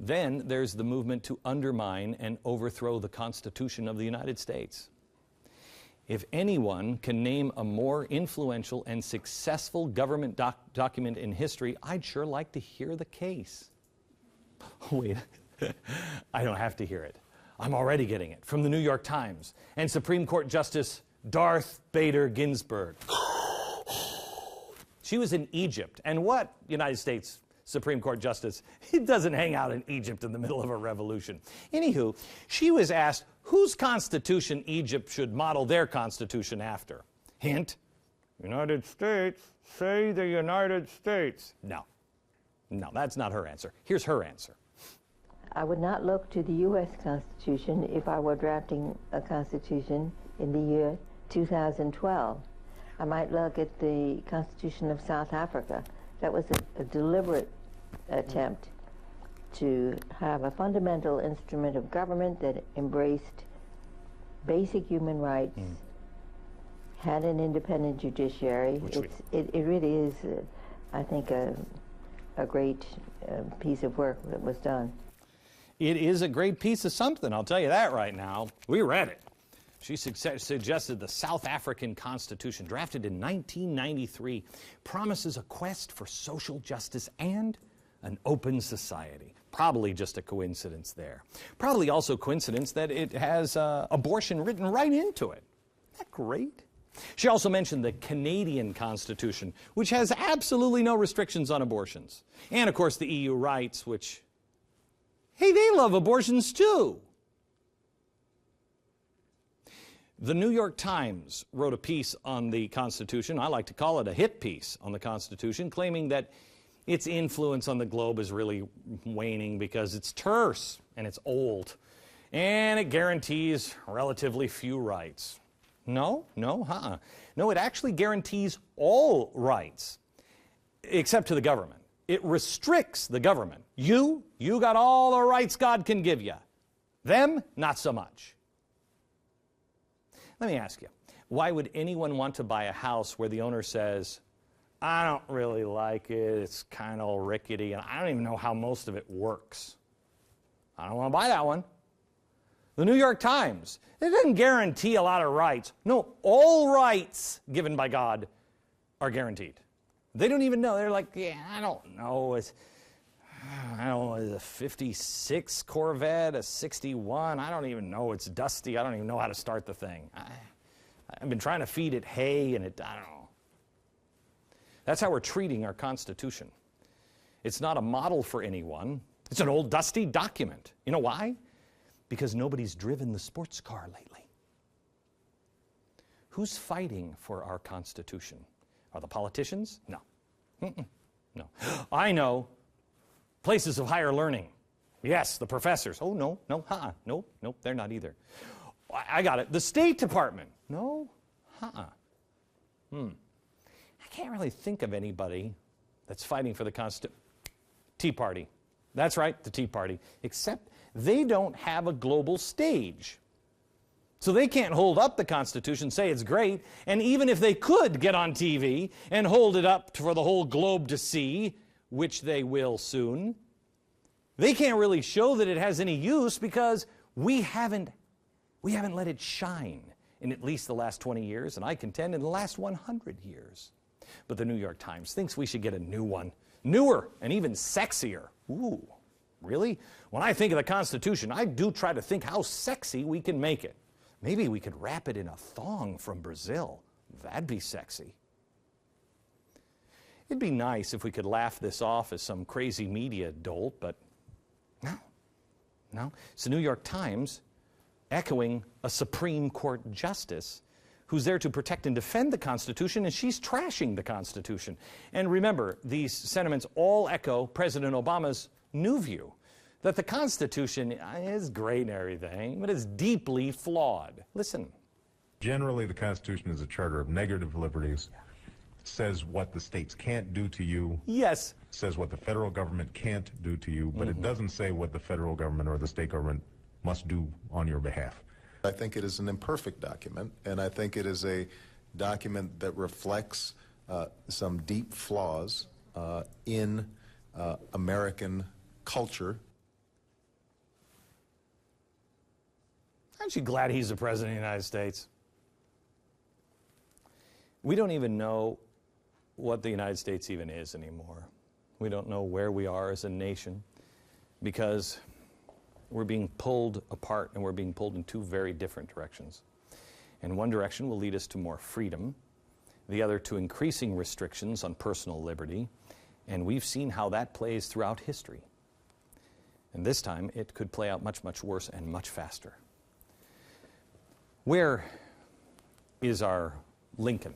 Then there's the movement to undermine and overthrow the Constitution of the United States. If anyone can name a more influential and successful government document in history, I'd sure like to hear the case. Wait, I don't have to hear it. I'm already getting it from the New York Times and Supreme Court Justice Darth Bader Ginsburg. She was in Egypt, and what United States Supreme Court Justice, he doesn't hang out in Egypt in the middle of a revolution. Anywho, she was asked whose constitution Egypt should model their constitution after. Hint, United States, say the United States. No, that's not her answer. Here's her answer. I would not look to the U.S. Constitution if I were drafting a constitution in the year 2012. I might look at the Constitution of South Africa. That was a deliberate attempt to have a fundamental instrument of government that embraced basic human rights, had an independent judiciary. It really is, I think, a great piece of work that was done. It is a great piece of something, I'll tell you that right now. We read it. She suggested the South African Constitution, drafted in 1993, promises a quest for social justice and an open society. Probably just a coincidence there. Probably also coincidence that it has abortion written right into it. Isn't that great? She also mentioned the Canadian Constitution, which has absolutely no restrictions on abortions. And, of course, the EU rights, which, hey, they love abortions too. The New York Times wrote a piece on the Constitution. I like to call it a hit piece on the Constitution, claiming that its influence on the globe is really waning because it's terse and it's old and it guarantees relatively few rights. No, it actually guarantees all rights except to the government. It restricts the government. You got all the rights God can give you. Them, not so much. Let me ask you, why would anyone want to buy a house where the owner says, I don't really like it, it's kind of rickety, and I don't even know how most of it works. I don't want to buy that one. The New York Times, it doesn't guarantee a lot of rights. No, all rights given by God are guaranteed. They don't even know. They're like, yeah, I don't know. It's a 56 Corvette, a 61. I don't even know. It's dusty. I don't even know how to start the thing. I've been trying to feed it hay, and I don't know. That's how we're treating our Constitution. It's not a model for anyone. It's an old, dusty document. You know why? Because nobody's driven the sports car lately. Who's fighting for our Constitution? Are the politicians? No. No. I know. Places of higher learning. Yes, the professors. Oh, no, nope, they're not either. I got it. The State Department. No, I can't really think of anybody that's fighting for the Constitution. Tea Party. That's right, the Tea Party. Except they don't have a global stage. So they can't hold up the Constitution, say it's great, and even if they could get on TV and hold it up for the whole globe to see, which they will soon, they can't really show that it has any use because we haven't let it shine in at least the last 20 years, and I contend in the last 100 years. But the New York Times thinks we should get a new one, newer and even sexier. Ooh, really? When I think of the Constitution, I do try to think how sexy we can make it. Maybe we could wrap it in a thong from Brazil. That'd be sexy. It'd be nice if we could laugh this off as some crazy media dolt, but no. It's the New York Times echoing a Supreme Court justice who's there to protect and defend the Constitution, and she's trashing the Constitution. And remember, these sentiments all echo President Obama's new view that the Constitution is great and everything, but it's deeply flawed. Listen. Generally, the Constitution is a charter of negative liberties. It says what the states can't do to you. Yes. It says what the federal government can't do to you, but it doesn't say what the federal government or the state government must do on your behalf. I think it is an imperfect document, and I think it is a document that reflects some deep flaws in American culture. Aren't you glad he's the President of the United States? We don't even know what the United States even is anymore. We don't know where we are as a nation because we're being pulled apart and we're being pulled in two very different directions. And one direction will lead us to more freedom, the other to increasing restrictions on personal liberty, and we've seen how that plays throughout history. And this time it could play out much, much worse and much faster. Where is our Lincoln?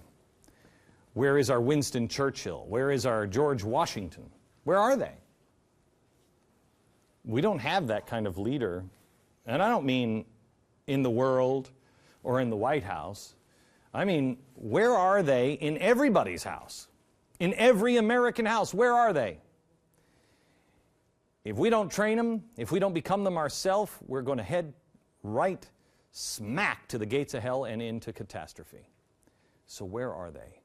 Where is our Winston Churchill? Where is our George Washington? Where are they? We don't have that kind of leader. And I don't mean in the world or in the White House. I mean, where are they in everybody's house? In every American house, where are they? If we don't train them, if we don't become them ourselves, we're going to head right smack to the gates of hell and into catastrophe. So where are they?